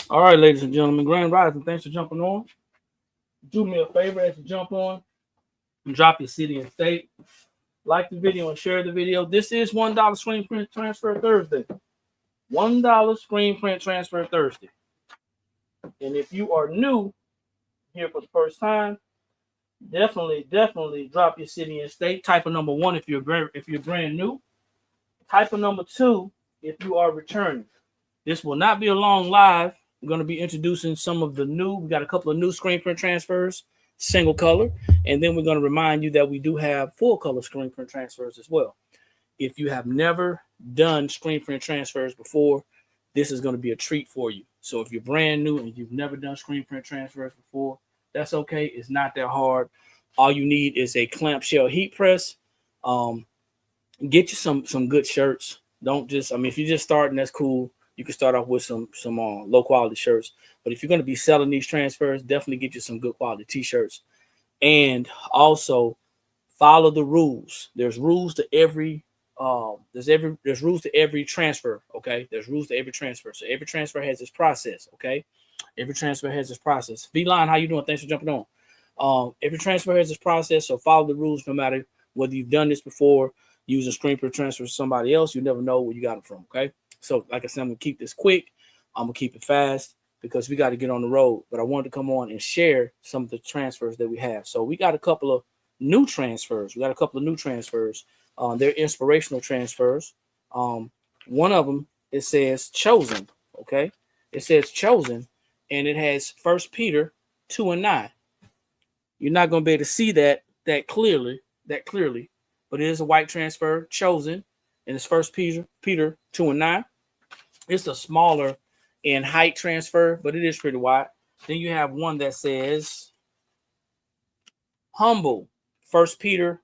All right, ladies and gentlemen, Grand Rising, thanks for jumping on. Do me a favor as you jump on and drop your city and state. Like the video and share the video. This is $1 screen print transfer Thursday. $1 screen print transfer Thursday. And if you are new here for the first time, definitely drop your city and state. Type of number 1 if you're brand new. Type of number 2 if you are returning. This will not be a long live. We're going to be introducing some of the new. We got a couple of new screen print transfers, single color, and then we're going to remind you that we do have full color screen print transfers as well. If you have never done screen print transfers before, this is going to be a treat for you. So if you're brand new and you've never done screen print transfers before, that's okay. It's not that hard. All you need is a clamshell heat press. Get you some good shirts. Don't just, if you're just starting, that's cool. You can start off with some low quality shirts. But if you're going to be selling these transfers, definitely get you some good quality t-shirts. And also follow the rules. There's rules to every there's rules to every transfer. Okay, there's rules to every transfer. So every transfer has its process. Okay, every transfer has its process. V-Line, how you doing? Thanks for jumping on. Every transfer has its process. So follow the rules, no matter whether you've done this before, using screen print transfer to somebody else. You never know where you got it from. Okay. So, like I said, I'm going to keep this quick. I'm going to keep it fast because we got to get on the road. But I wanted to come on and share some of the transfers that we have. So, we got a couple of new transfers. They're inspirational transfers. One of them, it says Chosen. Okay. It says Chosen, and it has 1 Peter 2:9. You're not going to be able to see that clearly, but it is a white transfer, Chosen, and it's 1 Peter 2:9. It's a smaller in height transfer, but it is pretty wide. Then you have one that says Humble, 1 Peter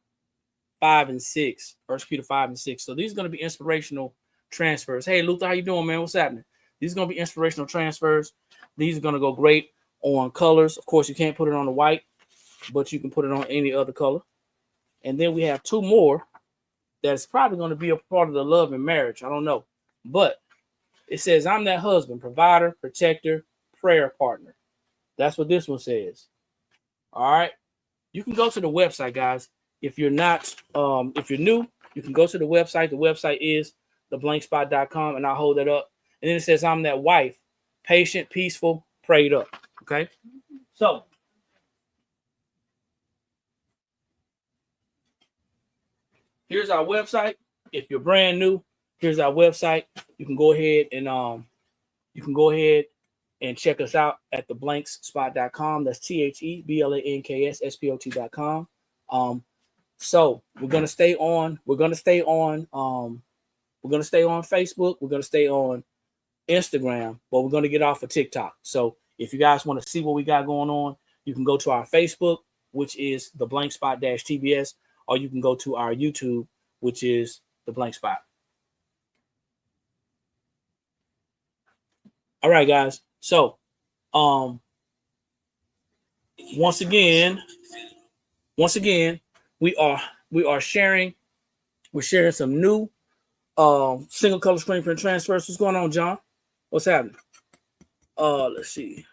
5 and 6. 1 Peter 5 and 6. So these are going to be inspirational transfers. Hey, Luther, how you doing, man? What's happening? These are going to be inspirational transfers. These are going to go great on colors. Of course, you can't put it on the white, but you can put it on any other color. And then we have 2 more that's probably going to be a part of the love and marriage. I don't know. But it says, I'm that husband, provider, protector, prayer partner. That's what this one says. All right. You can go to the website, guys. If you're not, if you're new, you can go to the website. The website is theblankspot.com, and I'll hold it up. And then it says, I'm that wife, patient, peaceful, prayed up. Okay. So here's our website. If you're brand new, here's our website. You can go ahead and check us out at theblankspot.com. That's THEBLANKSSPOT.com. So we're gonna stay on Facebook. We're gonna stay on Instagram, but we're gonna get off of TikTok. So if you guys want to see what we got going on, you can go to our Facebook, which is the Blank Spot TBS, or you can go to our YouTube, which is the Blank Spot. All right, guys. So, once again, we are sharing. We're sharing some new single color screen print transfers. What's going on, John? What's happening? Let's see.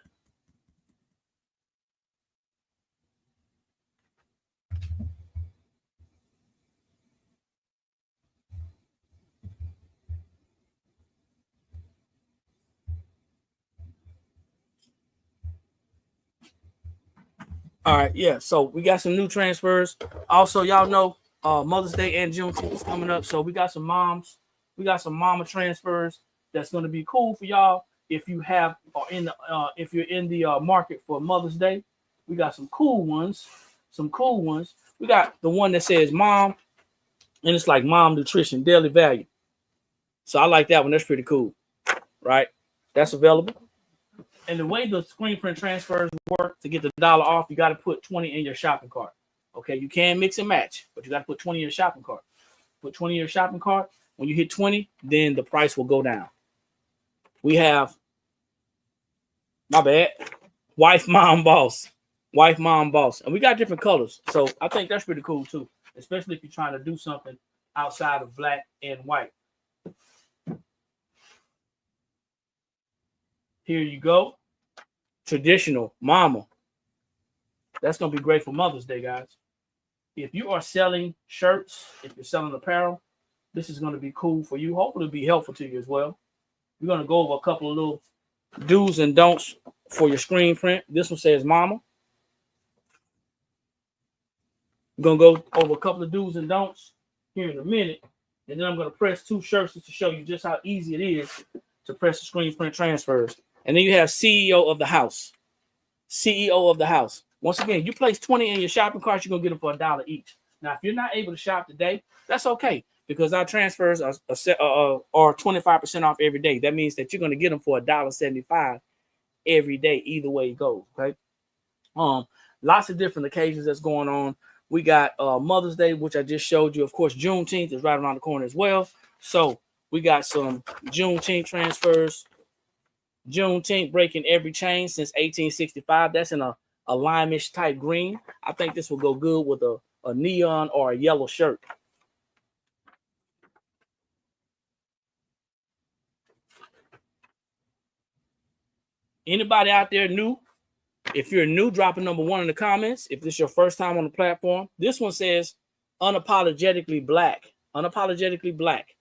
All right, yeah. So we got some new transfers. Also, y'all know Mother's Day and Juneteenth is coming up. So we got some mama transfers that's going to be cool for y'all. If you have if you're in the market for Mother's Day, we got some cool ones. We got the one that says Mom, and it's like Mom Nutrition Daily Value. So I like that one. That's pretty cool, right? That's available. And the way the screen print transfers work, to get the $1 off, you got to put 20 in your shopping cart. Okay, you can mix and match, but you got to put 20 in your shopping cart. Put 20 in your shopping cart. When you hit 20, then the price will go down. We have, my bad, wife, mom, boss. And we got different colors. So I think that's pretty cool too, especially if you're trying to do something outside of black and white. Here you go. Traditional mama. That's going to be great for Mother's Day, guys. If you are selling shirts, if you're selling apparel, this is going to be cool for you. Hopefully it'll be helpful to you as well. We're going to go over a couple of little do's and don'ts for your screen print. This one says mama. We're going to go over a couple of do's and don'ts here in a minute. And then I'm going to press two shirts to show you just how easy it is to press the screen print transfers. And then you have CEO of the house. CEO of the house. Once again, you place 20 in your shopping cart, you're going to get them for $1 each. Now, if you're not able to shop today, that's okay, because our transfers are 25% off every day. That means that you're going to get them for $1.75 every day, either way it goes, okay? Lots of different occasions that's going on. We got Mother's Day, which I just showed you. Of course, Juneteenth is right around the corner as well. So we got some Juneteenth transfers. Juneteenth breaking every chain since 1865. That's in a limeish type green. I think this will go good with a neon or a yellow shirt. Anybody out there new? If you're new, drop a number 1 in the comments. If this is your first time on the platform, this one says unapologetically black. Unapologetically black.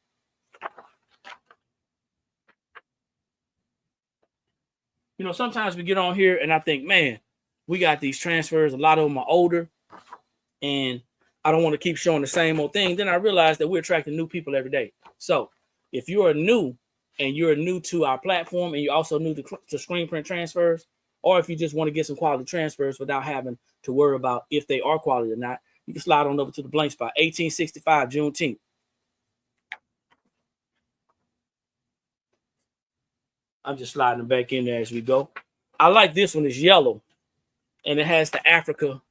You know, sometimes we get on here and I think, man, we got these transfers. A lot of them are older and I don't want to keep showing the same old thing. Then I realized that we're attracting new people every day. So if you are new and you're new to our platform and you're also new to screen print transfers, or if you just want to get some quality transfers without having to worry about if they are quality or not, you can slide on over to the blank spot. 1865 Juneteenth. I'm just sliding it back in there as we go. I like this one. It's yellow. And it has the Africa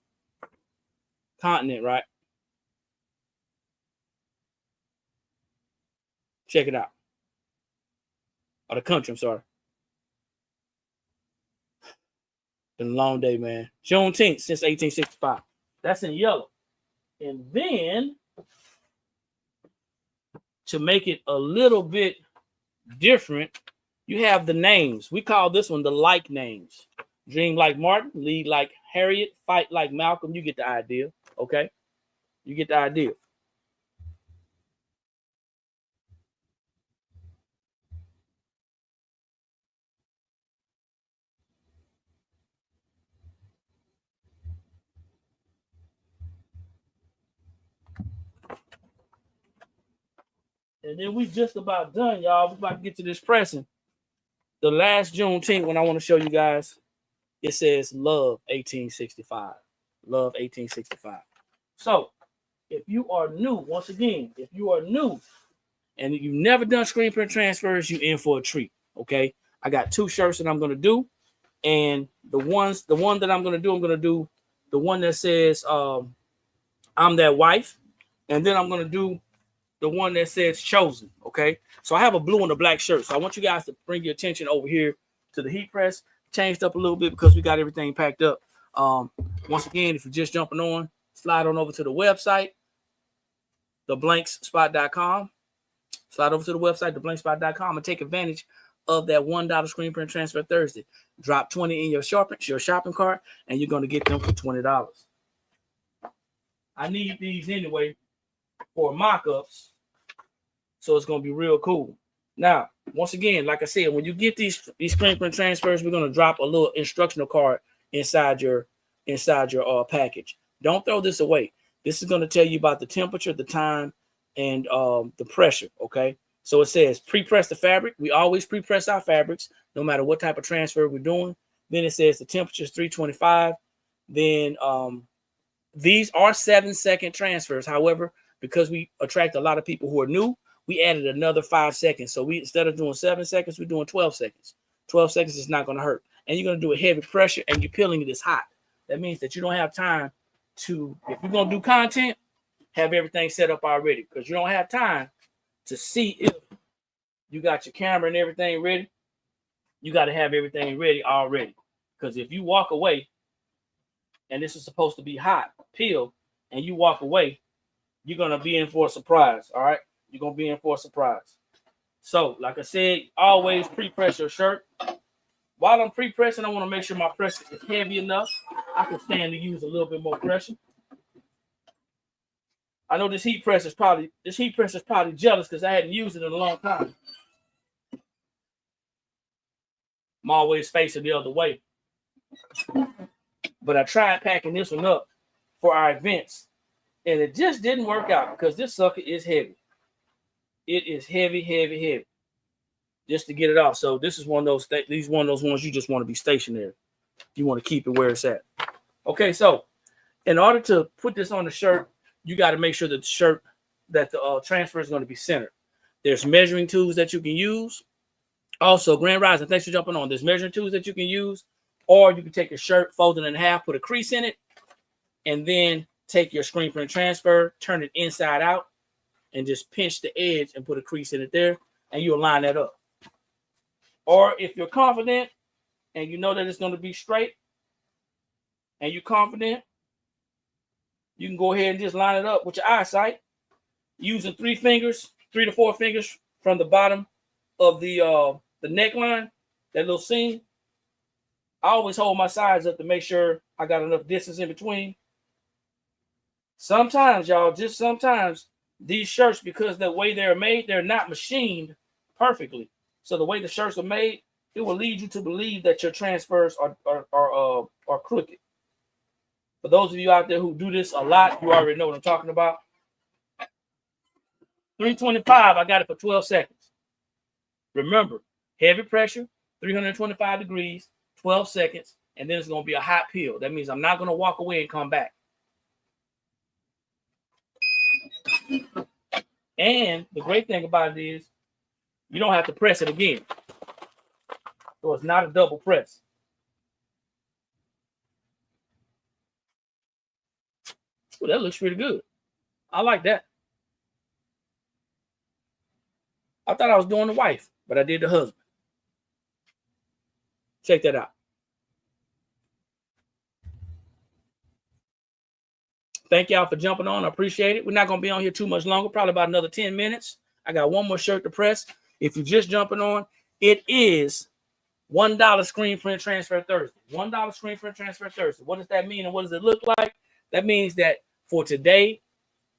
continent, right? Check it out. Or the country, I'm sorry. Been a long day, man. Juneteenth since 1865. That's in yellow. And then, to make it a little bit different, you have the names. We call this one the like names. Dream like Martin, lead like Harriet, fight like Malcolm. You get the idea, okay? You get the idea. And then we just about done, y'all. We're about to get to this pressing. The last Juneteenth when I want to show you guys, it says love 1865. Love 1865. So if you are new, once again, if you are new and you've never done screen print transfers, you're in for a treat. Okay. I got 2 shirts that I'm gonna do. And the one that I'm gonna do the one that says I'm that wife, and then I'm gonna do the one that says chosen. Okay, so I have a blue and a black shirt, so I want you guys to bring your attention over here to the heat press. Changed up a little bit because we got everything packed up. Once again, if you're just jumping on, slide on over to the website, theblankspot.com. Slide over to the website, theblankspot.com, and take advantage of that $1 screen print transfer Thursday. Drop 20 in your shopping cart, and you're going to get them for $20. I need these anyway for mock-ups, so it's going to be real cool. Now, once again, like I said, when you get these screen print transfers, we're going to drop a little instructional card inside your package. Don't throw this away. This is going to tell you about the temperature, the time, and the pressure, okay? So it says pre-press the fabric. We always pre-press our fabrics, no matter what type of transfer we're doing. Then it says the temperature is 325. Then these are 7-second transfers. However, because we attract a lot of people who are new, we added another 5 seconds. So we, instead of doing 7 seconds, we're doing 12 seconds. 12 seconds is not going to hurt. And you're going to do a heavy pressure, and you're peeling it is hot. That means that you don't have time to, if you're going to do content, have everything set up already, because you don't have time to see if you got your camera and everything ready. You got to have everything ready already, because if you walk away and this is supposed to be hot, peel, and you walk away, you're going to be in for a surprise, all right? You're going to be in for a surprise. So, like I said, always pre-press your shirt. While I'm pre-pressing, I want to make sure my press is heavy enough. I can stand to use a little bit more pressure. I know this heat press is probably jealous because I hadn't used it in a long time. I'm always facing the other way. But I tried packing this one up for our events, and it just didn't work out because this sucker is heavy. It is heavy, heavy, heavy. Just to get it off. So this is one of those ones you just want to be stationary. You want to keep it where it's at. Okay, so in order to put this on the shirt, you got to make sure that the transfer is going to be centered. There's measuring tools that you can use. Also, Grand Rising, thanks for jumping on. There's measuring tools that you can use, or you can take your shirt, fold it in half, put a crease in it, and then take your screen print transfer, turn it inside out, and just pinch the edge and put a crease in it there, and you'll line that up. Or if you're confident and you know that it's going to be straight and you're confident, you can go ahead and just line it up with your eyesight using 3 to 4 fingers from the bottom of the neckline, that little seam. I always hold my sides up to make sure I got enough distance in between. Sometimes, y'all, just sometimes, these shirts, because the way they're made, they're not machined perfectly. So the way the shirts are made, it will lead you to believe that your transfers are crooked. For those of you out there who do this a lot, you already know what I'm talking about. 325, I got it for 12 seconds. Remember, heavy pressure, 325 degrees, 12 seconds, and then it's going to be a hot peel. That means I'm not going to walk away and come back. And the great thing about it is you don't have to press it again. So it's not a double press. Well, that looks pretty good. I like that. I thought I was doing the wife, but I did the husband. Check that out. Thank y'all for jumping on. I appreciate it. We're not going to be on here too much longer, probably about another 10 minutes. I got one more shirt to press. If you're just jumping on, it is $1 screen print transfer Thursday. $1 screen print transfer Thursday. What does that mean and what does it look like? That means that for today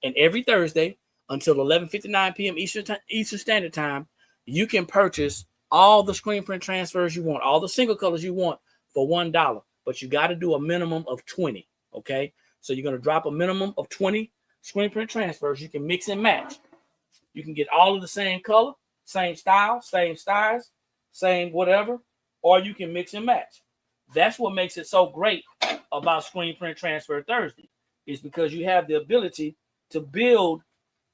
and every Thursday until 11:59 p.m. Eastern Standard Time, you can purchase all the screen print transfers you want, all the single colors you want for $1. But you got to do a minimum of 20, okay? So you're going to drop a minimum of 20 screen print transfers. You can mix and match. You can get all of the same color, same style, same size, same whatever, or you can mix and match. That's what makes it so great about Screen Print Transfer Thursday, is because you have the ability to build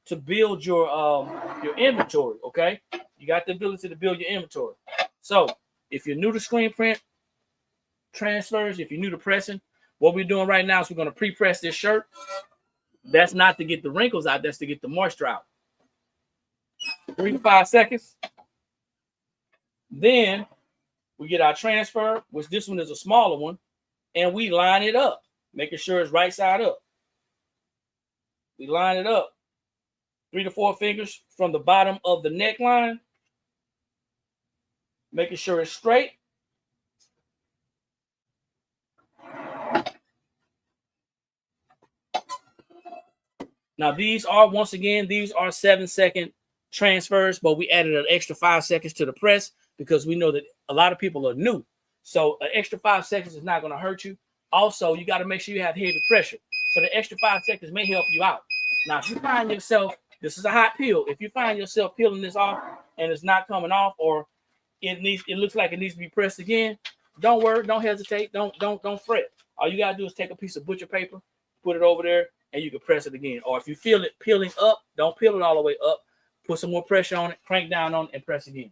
your inventory, okay? You got the ability to build your inventory. So if you're new to screen print transfers, if you're new to pressing, what we're doing right now is we're going to pre-press this shirt. That's not to get the wrinkles out, that's to get the moisture out. 3 to 5 seconds. Then we get our transfer, which this one is a smaller one, and we line it up, making sure it's right side up. We line it up 3 to 4 fingers from the bottom of the neckline, making sure it's straight. Now these are 7-second transfers, but we added an extra 5 seconds to the press because we know that a lot of people are new. So an extra 5 seconds is not going to hurt you. Also, you got to make sure you have heavy pressure. So the extra 5 seconds may help you out. Now, if you find yourself, this is a hot peel. If you find yourself peeling this off and it's not coming off, or it looks like it needs to be pressed again, don't worry, don't hesitate, don't fret. All you gotta do is take a piece of butcher paper, put it over there, and you can press it again. Or if you feel it peeling up, don't peel it all the way up. Put some more pressure on it, crank down on it, and press again.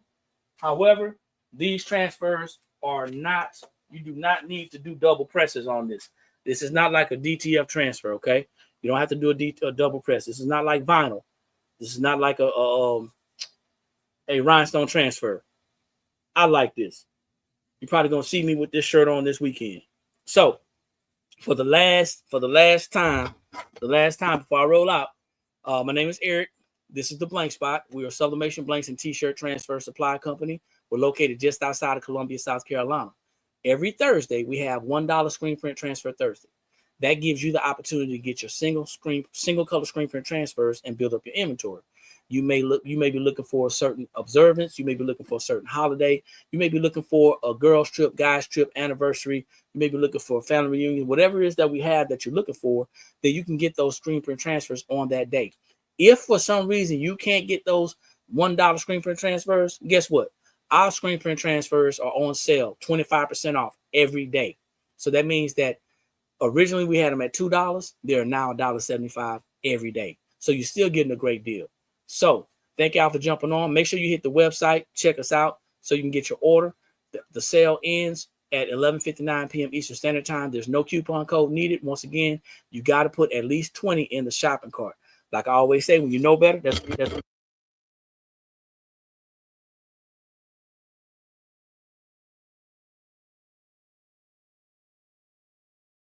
However, these transfers are not, you do not need to do double presses on this. This is not like a DTF transfer, okay? You don't have to do a double press. This is not like vinyl. This is not like a rhinestone transfer. I like this. You're probably gonna see me with this shirt on this weekend. So for the last time before I roll out, my name is Eric. This is the Blank Spot. We are Sublimation Blanks and T-shirt transfer supply company. We're located just outside of Columbia, South Carolina. Every Thursday, we have $1 screen print transfer Thursday. That gives you the opportunity to get your single color screen print transfers and build up your inventory. You may be looking for a certain observance. You may be looking for a certain holiday. You may be looking for a girls trip, guys trip, anniversary. You may be looking for a family reunion, whatever it is that we have that you're looking for, then you can get those screen print transfers on that day. If for some reason you can't get those $1 screen print transfers, guess what? Our screen print transfers are on sale, 25% off every day. So that means that originally we had them at $2. They're now $1.75 every day. So you're still getting a great deal. So thank y'all for jumping on. Make sure you hit the website, check us out so you can get your order. The sale ends at 11:59 p.m. Eastern Standard Time. There's no coupon code needed. Once again, you got to put at least 20 in the shopping cart. Like I always say, when you know better, that's